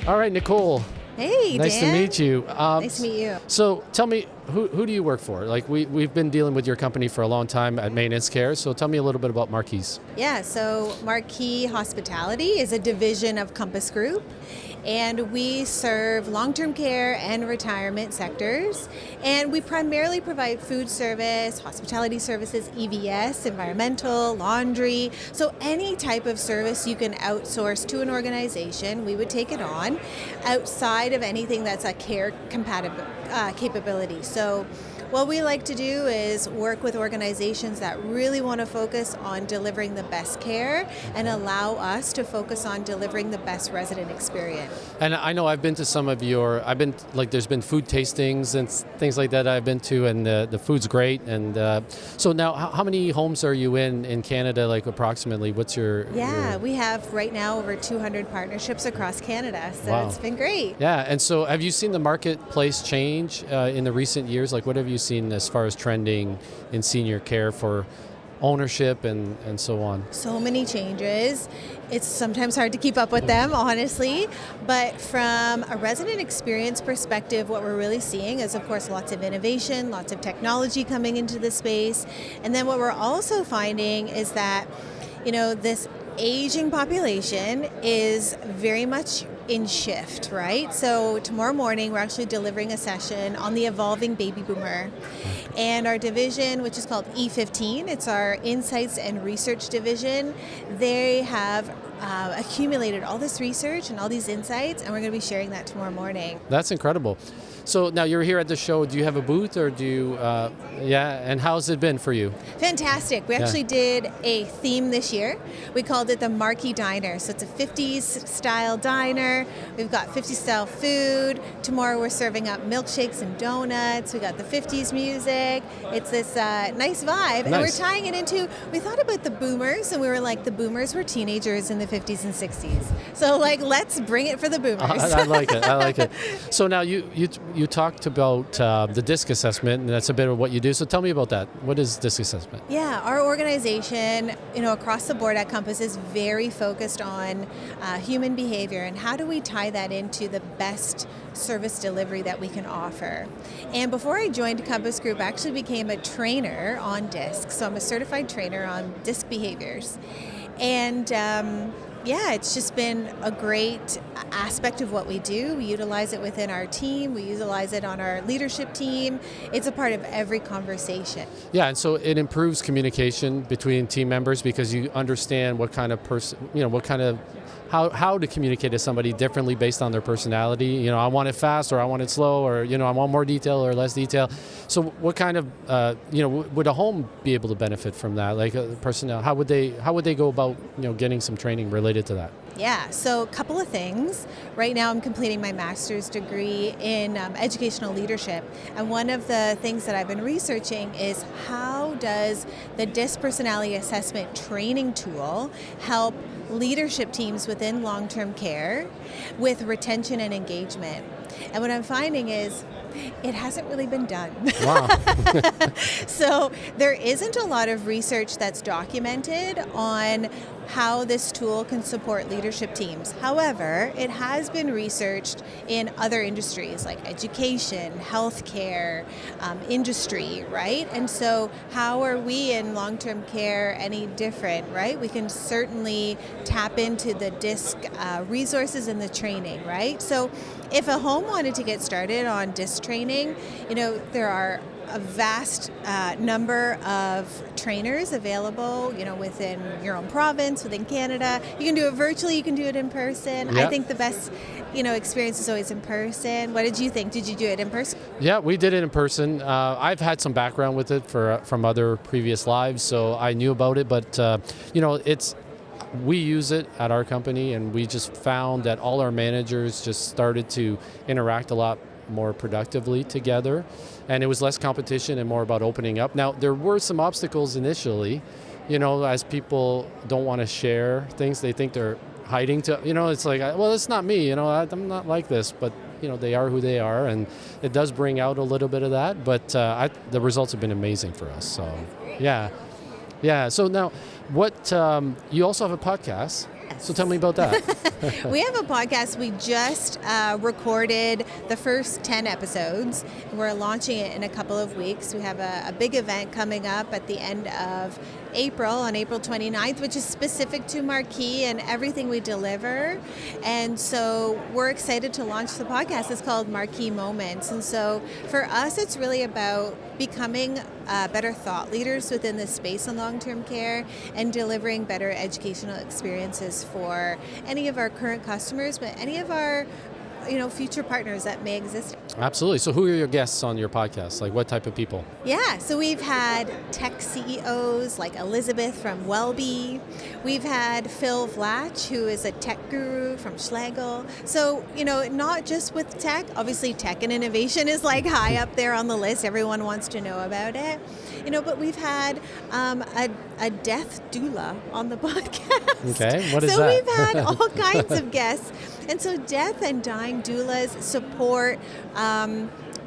All right, Nicole. Hey, nice Dan. to meet you. Nice to meet you. So tell me, who do you work for? Like we've been dealing with your company for a long time at Maintenance Care. So tell me a little bit about Marquise. Yeah, so Marquis Hospitality is a division of Compass Group, and we serve long-term care and retirement sectors. And we primarily provide food service, hospitality services, EVS, environmental, laundry. So any type of service you can outsource to an organization, we would take it on outside of anything that's a care capability. So what we like to do is work with organizations that really want to focus on delivering the best care and allow us to focus on delivering the best resident experience. And I know I've been to some of there's been food tastings and things like that I've been to, and the food's great. And so now, how many homes are you in Canada, like approximately? What's your... We have right now over 200 partnerships across Canada, so Wow. It's been great. Yeah, and so have you seen the marketplace change in the recent years? Like what have you seen as far as trending in senior care for ownership and so on? So many changes. It's sometimes hard to keep up with them, honestly. But from a resident experience perspective, what we're really seeing is, of course, lots of innovation, lots of technology coming into the space. And then what we're also finding is that, this aging population is very much in shift, right? So tomorrow morning, we're actually delivering a session on the evolving baby boomer. And our division, which is called E15, it's our Insights and Research Division, they have accumulated all this research and all these insights, and we're going to be sharing that tomorrow morning. That's incredible. So now you're here at the show. Do you have a booth or do you, and how's it been for you? Fantastic. We actually did a theme this year. We called it the Marquis Diner. So it's a 50s style diner. We've got 50s style food. Tomorrow we're serving up milkshakes and donuts. We got the 50s music. It's this nice vibe. And we're tying it into, we thought about the boomers, and we were like, the boomers were teenagers in the 50s and 60s. So let's bring it for the boomers. I like it. So now you talked about the DISC assessment, and that's a bit of what you do. So tell me about that. What is DISC assessment? Yeah, our organization, across the board at Compass is very focused on human behavior and how do we tie that into the best service delivery that we can offer. And before I joined Compass Group, I actually became a trainer on DISC. So I'm a certified trainer on DISC behaviors. And it's just been a great aspect of what we do. We utilize it within our team. We utilize it on our leadership team. It's a part of every conversation. Yeah, and so it improves communication between team members because you understand what kind of person, how to communicate to somebody differently based on their personality. I want it fast, or I want it slow, or I want more detail or less detail. So what kind of would a home be able to benefit from that? Like personnel, how would they go about getting some training related to that? Yeah, so a couple of things. Right now I'm completing my master's degree in educational leadership, and one of the things that I've been researching is how does the DISC personality assessment training tool help leadership teams within long-term care with retention and engagement. And what I'm finding is it hasn't really been done. Wow. So there isn't a lot of research that's documented on how this tool can support leadership teams. However, it has been researched in other industries like education, healthcare, industry, right? And so how are we in long-term care any different, right? We can certainly tap into the DISC resources and the training, right? So if a home wanted to get started on DISC training, there are a vast number of trainers available, within your own province, within Canada. You can do it virtually, you can do it in person. Yep. I think the best, experience is always in person. What did you think? Did you do it in person? Yeah, we did it in person. I've had some background with it from other previous lives, so I knew about it, but we use it at our company, and we just found that all our managers just started to interact a lot more productively together, and it was less competition and more about opening up. Now, there were some obstacles initially, as people don't want to share things. They think they're hiding to, it's like, well, it's not me, I'm not like this, but they are who they are, and it does bring out a little bit of that, but the results have been amazing for us. So yeah. So now, what you also have a podcast, so tell me about that. We have a podcast. We just recorded the first 10 episodes. We're launching it in a couple of weeks. We have a big event coming up at the end of April, on April 29th, which is specific to Marquee and everything we deliver. And so we're excited to launch the podcast. It's called Marquee Moments. And so for us, it's really about becoming better thought leaders within this space in long-term care and delivering better educational experiences for any of our current customers, but any of our future partners that may exist. Absolutely. So who are your guests on your podcast? Like what type of people? Yeah, so we've had tech CEOs like Elizabeth from Wellbe. We've had Phil Vlach, who is a tech guru from Schlegel. So, not just with tech, obviously tech and innovation is like high up there on the list. Everyone wants to know about it. But we've had a death doula on the podcast. Okay, what is so that? So we've had all kinds of guests. And so death and dying doulas support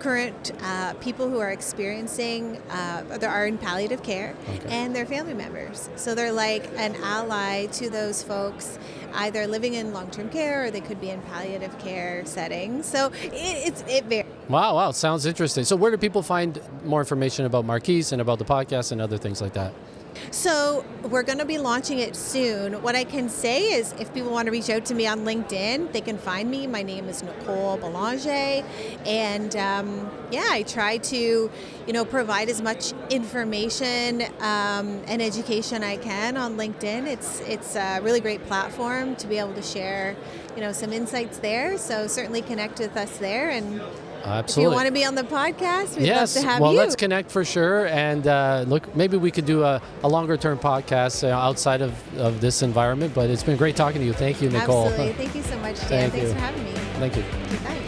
current people who are experiencing, they are in palliative care, and their family members. So they're like an ally to those folks, either living in long-term care or they could be in palliative care settings. So it varies. Wow, sounds interesting. So where do people find more information about Marquee and about the podcast and other things like that? So we're going to be launching it soon. What I can say is if people want to reach out to me on LinkedIn, they can find me. My name is Nicole Belanger. And I try to, provide as much information and education I can on LinkedIn. It's a really great platform to be able to share, some insights there. So certainly connect with us there. And absolutely. If you want to be on the podcast, we'd love to have you. Well, let's connect for sure. And look, maybe we could do a longer-term podcast outside of this environment. But it's been great talking to you. Thank you, Nicole. Absolutely. Thank you so much, Dan. Thanks for having me. Thank you. Bye.